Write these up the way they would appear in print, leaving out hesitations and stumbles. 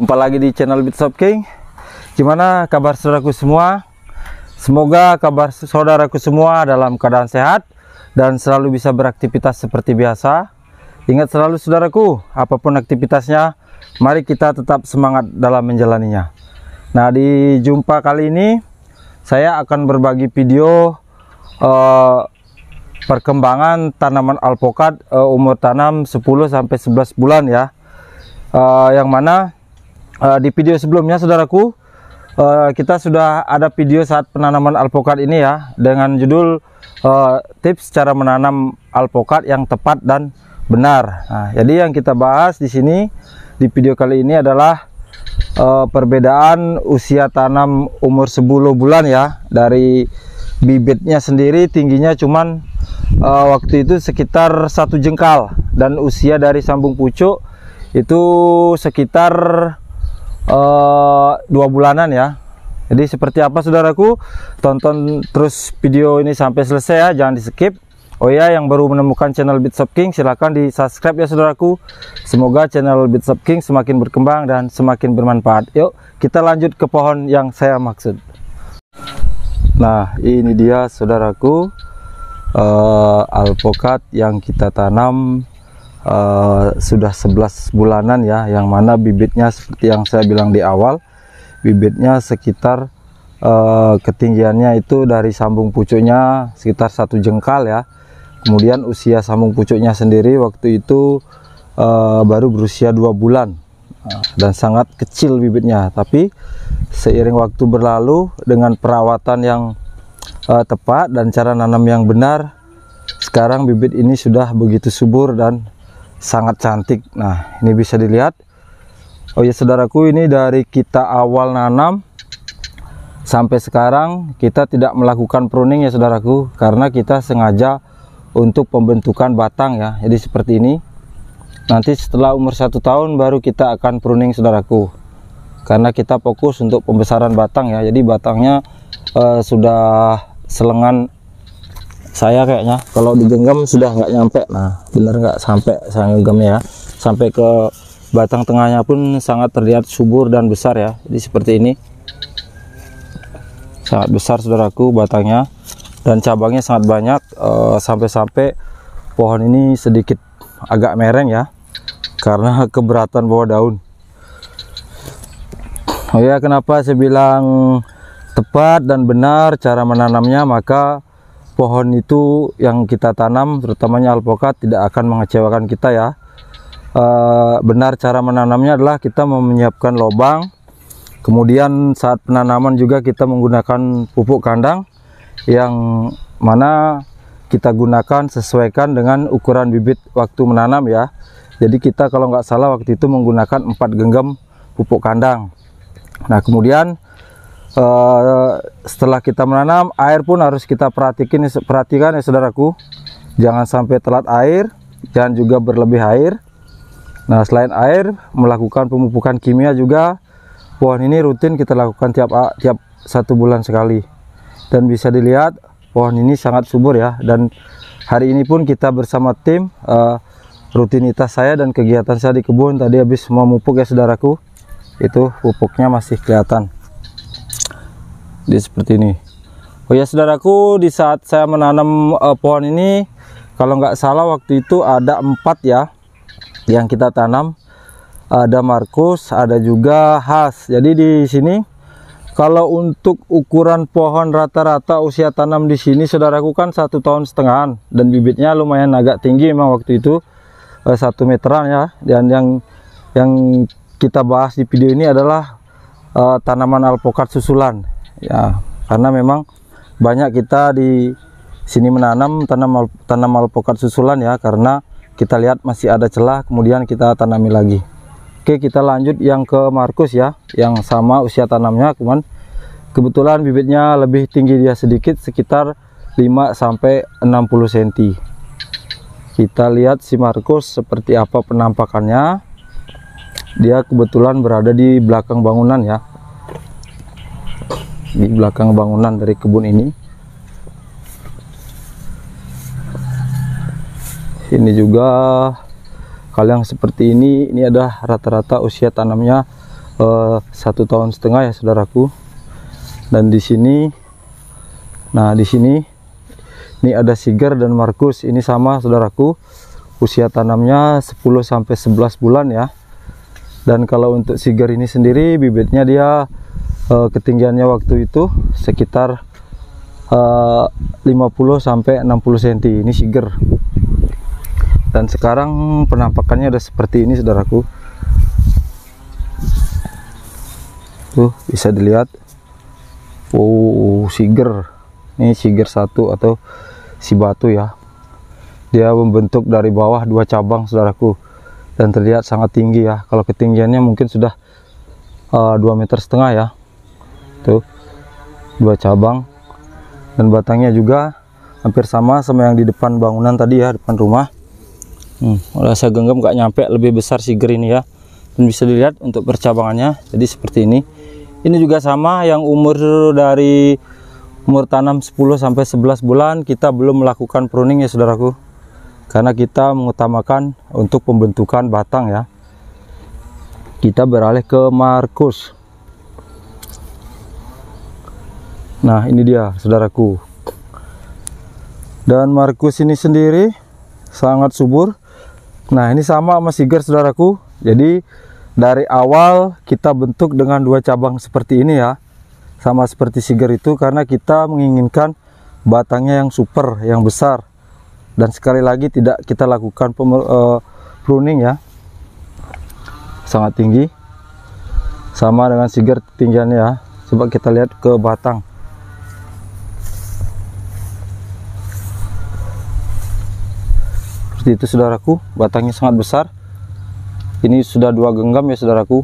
Jumpa lagi di channel Bits of King. Gimana kabar saudaraku semua? Semoga kabar saudaraku semua dalam keadaan sehat dan selalu bisa beraktivitas seperti biasa. Ingat selalu saudaraku, apapun aktivitasnya, mari kita tetap semangat dalam menjalaninya. Nah, di jumpa kali ini saya akan berbagi video perkembangan tanaman alpokat umur tanam 10-11 bulan ya. Yang mana di video sebelumnya saudaraku, kita sudah ada video saat penanaman alpokat ini ya, dengan judul tips cara menanam alpokat yang tepat dan benar. Nah, jadi yang kita bahas di sini di video kali ini adalah perbedaan usia tanam umur 10 bulan ya. Dari bibitnya sendiri tingginya cuman waktu itu sekitar 1 jengkal, dan usia dari sambung pucuk itu sekitar 2 bulanan ya. Jadi seperti apa saudaraku, tonton terus video ini sampai selesai ya, jangan di skip. Oh ya, yang baru menemukan channel Bits of King, silahkan di subscribe ya saudaraku. Semoga channel Bits of King semakin berkembang dan semakin bermanfaat. Yuk kita lanjut ke pohon yang saya maksud. Nah, ini dia saudaraku, alpokat yang kita tanam sudah 11 bulanan ya, yang mana bibitnya seperti yang saya bilang di awal, bibitnya sekitar ketinggiannya itu dari sambung pucuknya sekitar 1 jengkal ya. Kemudian usia sambung pucuknya sendiri waktu itu baru berusia 2 bulan dan sangat kecil bibitnya. Tapi seiring waktu berlalu dengan perawatan yang tepat dan cara nanam yang benar, sekarang bibit ini sudah begitu subur dan sangat cantik. Nah, ini bisa dilihat. Oh ya saudaraku, ini dari kita awal nanam sampai sekarang kita tidak melakukan pruning ya saudaraku, karena kita sengaja untuk pembentukan batang ya. Jadi seperti ini. Nanti setelah umur 1 tahun baru kita akan pruning saudaraku, karena kita fokus untuk pembesaran batang ya. Jadi batangnya sudah selengan saya kayaknya, kalau digenggam sudah nggak nyampe. Nah, bener nggak sampai saya genggamnya ya, sampai ke batang tengahnya pun sangat terlihat subur dan besar ya. Jadi seperti ini, sangat besar saudaraku batangnya, dan cabangnya sangat banyak. Sampai-sampai pohon ini sedikit agak mereng ya, karena keberatan bawa daun. Oh ya, kenapa saya bilang tepat dan benar cara menanamnya? Maka pohon itu yang kita tanam, terutamanya alpokat, tidak akan mengecewakan kita ya. Benar cara menanamnya adalah kita menyiapkan lubang, kemudian saat penanaman juga kita menggunakan pupuk kandang yang mana kita gunakan sesuaikan dengan ukuran bibit waktu menanam ya. Jadi kita kalau nggak salah waktu itu menggunakan 4 genggam pupuk kandang. Nah, kemudian setelah kita menanam, air pun harus kita perhatikan ya saudaraku, jangan sampai telat air, jangan juga berlebih air. Nah, selain air, melakukan pemupukan kimia juga pohon ini rutin kita lakukan tiap 1 bulan sekali. Dan bisa dilihat pohon ini sangat subur ya. Dan hari ini pun kita bersama tim, rutinitas saya dan kegiatan saya di kebun, tadi habis memupuk ya saudaraku, itu pupuknya masih kelihatan. Jadi seperti ini. Oh ya saudaraku, di saat saya menanam pohon ini, kalau nggak salah waktu itu ada 4 ya yang kita tanam. Ada Markus, ada juga Has. Jadi di sini kalau untuk ukuran pohon rata-rata usia tanam di sini saudaraku kan 1,5 tahun, dan bibitnya lumayan agak tinggi memang waktu itu, 1 meteran ya. Dan yang kita bahas di video ini adalah tanaman alpokat susulan ya, karena memang banyak kita di sini menanam tanam alpokat susulan ya, karena kita lihat masih ada celah, kemudian kita tanami lagi. Oke, kita lanjut yang ke Markus ya, yang sama usia tanamnya, cuman kebetulan bibitnya lebih tinggi dia sedikit, sekitar 5-60 cm. Kita lihat si Markus seperti apa penampakannya. Dia kebetulan berada di belakang bangunan ya, di belakang bangunan dari kebun ini. Ini juga kalau yang seperti ini adalah rata-rata usia tanamnya 1,5 tahun ya saudaraku. Dan di sini, nah di sini ini ada Siger dan Markus, ini sama saudaraku, usia tanamnya 10-11 bulan ya. Dan kalau untuk Siger ini sendiri, bibitnya dia ketinggiannya waktu itu sekitar 50-60 cm. Ini Siger. Dan sekarang penampakannya udah seperti ini saudaraku. Tuh bisa dilihat. Siger. Ini Siger 1 atau si batu ya. Dia membentuk dari bawah 2 cabang saudaraku, dan terlihat sangat tinggi ya. Kalau ketinggiannya mungkin sudah 2,5 meter ya. Tuh 2 cabang, dan batangnya juga hampir sama yang di depan bangunan tadi ya, depan rumah. Udah saya genggam gak nyampe, lebih besar Siger ini ya. Dan bisa dilihat untuk percabangannya jadi seperti ini. Ini juga sama, yang umur tanam 10-11 bulan kita belum melakukan pruning ya saudaraku, karena kita mengutamakan untuk pembentukan batang ya. Kita beralih ke Markus. Nah ini dia saudaraku. Dan Markus ini sendiri sangat subur. Nah ini sama Siger saudaraku. Jadi dari awal kita bentuk dengan 2 cabang seperti ini ya, sama seperti Siger itu, karena kita menginginkan batangnya yang super, yang besar. Dan sekali lagi tidak kita lakukan pruning ya, sangat tinggi, sama dengan Siger tinggiannya ya. Coba kita lihat ke batang. Seperti itu saudaraku, batangnya sangat besar. Ini sudah 2 genggam ya saudaraku.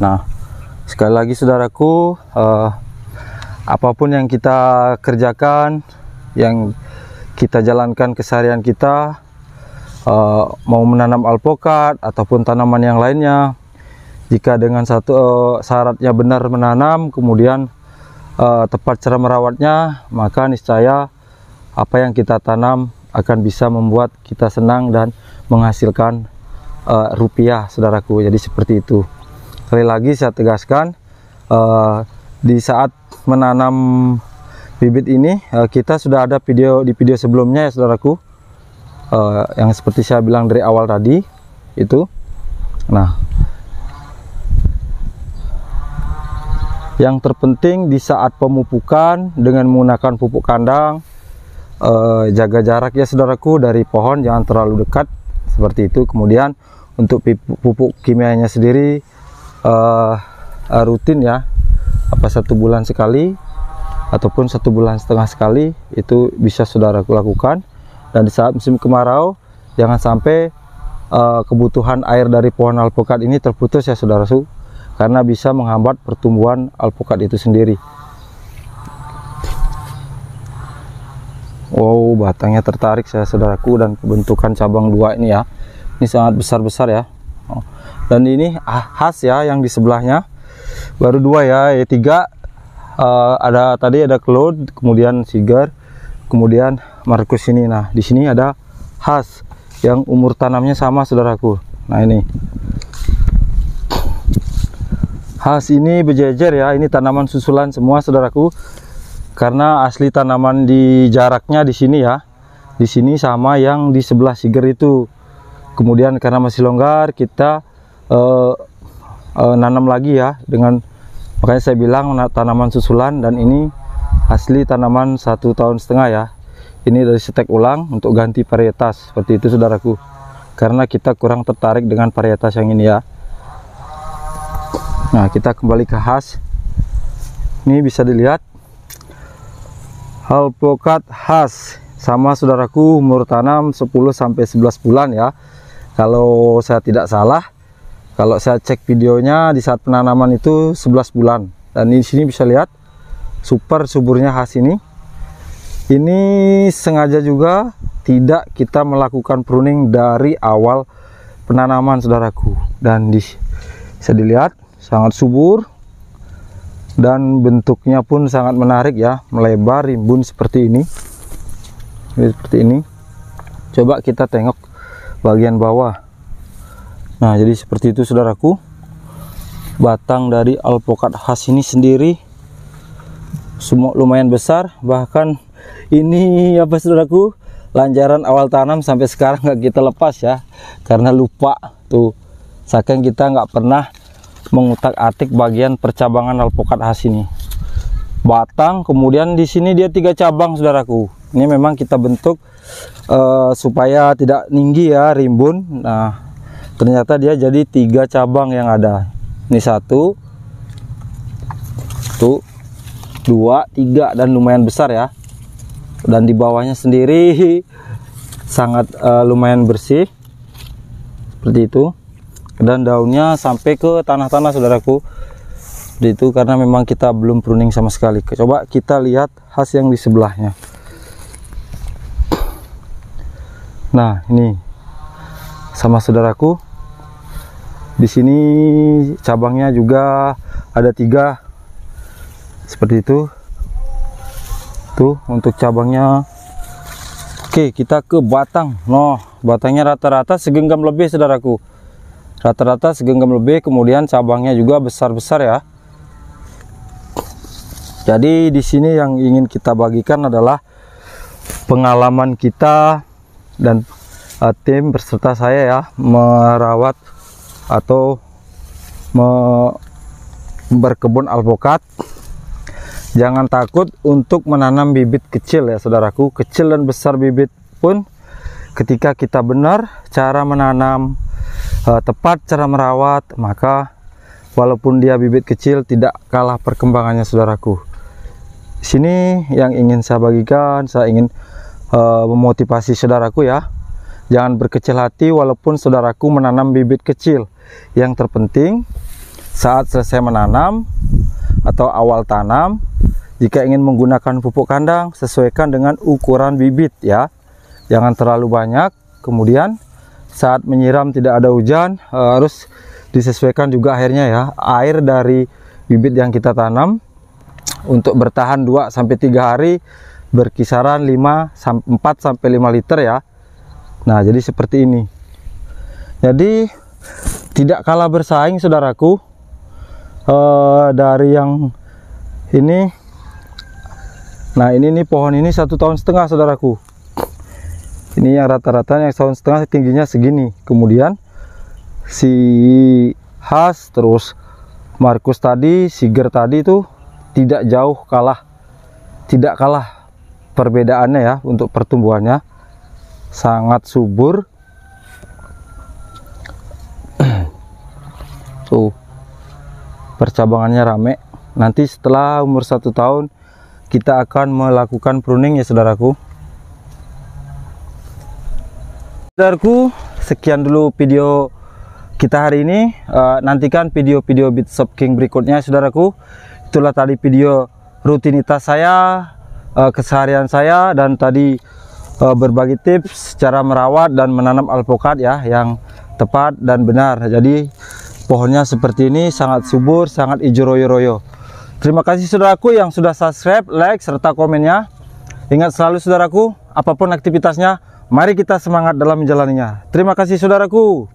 Nah sekali lagi saudaraku, apapun yang kita kerjakan, yang kita jalankan keseharian kita, mau menanam alpukat ataupun tanaman yang lainnya, jika dengan syaratnya benar menanam, kemudian tepat cara merawatnya, maka niscaya apa yang kita tanam akan bisa membuat kita senang dan menghasilkan rupiah saudaraku. Jadi seperti itu. Sekali lagi saya tegaskan, di saat menanam bibit ini kita sudah ada di video sebelumnya ya saudaraku, yang seperti saya bilang dari awal tadi itu. Nah yang terpenting di saat pemupukan dengan menggunakan pupuk kandang, jaga jarak ya saudaraku dari pohon, jangan terlalu dekat seperti itu. Kemudian untuk pupuk kimianya sendiri rutin ya, apa 1 bulan sekali ataupun 1,5 bulan sekali, itu bisa saudaraku lakukan. Dan di saat musim kemarau jangan sampai kebutuhan air dari pohon alpukat ini terputus ya saudaraku, karena bisa menghambat pertumbuhan alpukat itu sendiri. Wow, batangnya tertarik saya saudaraku, dan pembentukan cabang 2 ini ya, ini sangat besar-besar ya. Dan ini khas ya, yang di sebelahnya baru 2 ya, 3 ada tadi ada Claude, kemudian Siger, kemudian Markus ini. Nah di sini ada khas yang umur tanamnya sama saudaraku. Nah ini khas ini berjejer ya, ini tanaman susulan semua saudaraku, karena asli tanaman di jaraknya di sini ya, di sini sama yang di sebelah Siger itu. Kemudian karena masih longgar, kita nanam lagi ya, dengan makanya saya bilang tanaman susulan. Dan ini asli tanaman 1,5 tahun ya, ini dari setek ulang untuk ganti varietas seperti itu saudaraku, karena kita kurang tertarik dengan varietas yang ini ya. Nah kita kembali ke khas. Ini bisa dilihat alpukat khas sama saudaraku, umur tanam 10-11 bulan ya, kalau saya tidak salah. Kalau saya cek videonya di saat penanaman itu 11 bulan. Dan di sini bisa lihat super suburnya khas ini. Ini sengaja juga tidak kita melakukan pruning dari awal penanaman saudaraku. Dan bisa dilihat sangat subur, dan bentuknya pun sangat menarik ya, melebar, rimbun seperti ini. Seperti ini. Coba kita tengok bagian bawah. Nah, jadi seperti itu saudaraku. Batang dari alpokat khas ini sendiri semua lumayan besar, bahkan ini apa saudaraku, lanjaran awal tanam sampai sekarang nggak kita lepas ya, karena lupa tuh, saking kita nggak pernah mengutak-atik bagian percabangan alpokat khas ini. Batang, kemudian di sini dia 3 cabang saudaraku. Ini memang kita bentuk supaya tidak tinggi ya, rimbun. Nah, ternyata dia jadi 3 cabang yang ada. Ini 1, tuh 2, 3, dan lumayan besar ya. Dan di bawahnya sendiri sangat lumayan bersih seperti itu, dan daunnya sampai ke tanah-tanah saudaraku. Seperti itu, karena memang kita belum pruning sama sekali. Coba kita lihat khas yang di sebelahnya. Nah, ini sama saudaraku, di sini cabangnya juga ada 3 seperti itu tuh untuk cabangnya. Oke, kita ke batang. Noh, batangnya rata-rata segenggam lebih saudaraku, rata-rata segenggam lebih, kemudian cabangnya juga besar-besar ya. Jadi di sini yang ingin kita bagikan adalah pengalaman kita dan tim berserta saya ya, merawat atau berkebun alpokat. Jangan takut untuk menanam bibit kecil ya saudaraku, kecil dan besar bibit pun ketika kita benar cara menanam, tepat cara merawat, maka walaupun dia bibit kecil tidak kalah perkembangannya saudaraku. Di sini yang ingin saya bagikan, saya ingin memotivasi saudaraku ya, jangan berkecil hati walaupun saudaraku menanam bibit kecil. Yang terpenting saat selesai menanam atau awal tanam, jika ingin menggunakan pupuk kandang, sesuaikan dengan ukuran bibit ya, jangan terlalu banyak. Kemudian saat menyiram tidak ada hujan, harus disesuaikan juga airnya ya, air dari bibit yang kita tanam untuk bertahan 2-3 hari berkisaran 4-5 liter ya. Nah, jadi seperti ini. Jadi tidak kalah bersaing saudaraku dari yang ini. Nah, ini nih pohon ini 1,5 tahun saudaraku. Ini yang rata-rata yang 1,5 tahun tingginya segini. Kemudian si khas, terus Markus tadi, Siger tadi itu tidak jauh kalah, tidak kalah perbedaannya ya untuk pertumbuhannya, sangat subur. Tuh, percabangannya rame. Nanti setelah umur 1 tahun kita akan melakukan pruning ya saudaraku. Saudaraku, sekian dulu video kita hari ini. Nantikan video-video Bitshop King berikutnya saudaraku. Itulah tadi video rutinitas saya, keseharian saya, dan tadi berbagi tips cara merawat dan menanam alpokat ya yang tepat dan benar. Jadi pohonnya seperti ini, sangat subur, sangat hijau royo-royo. Terima kasih saudaraku yang sudah subscribe, like, serta komennya. Ingat selalu saudaraku, apapun aktivitasnya, mari kita semangat dalam menjalaninya. Terima kasih saudaraku.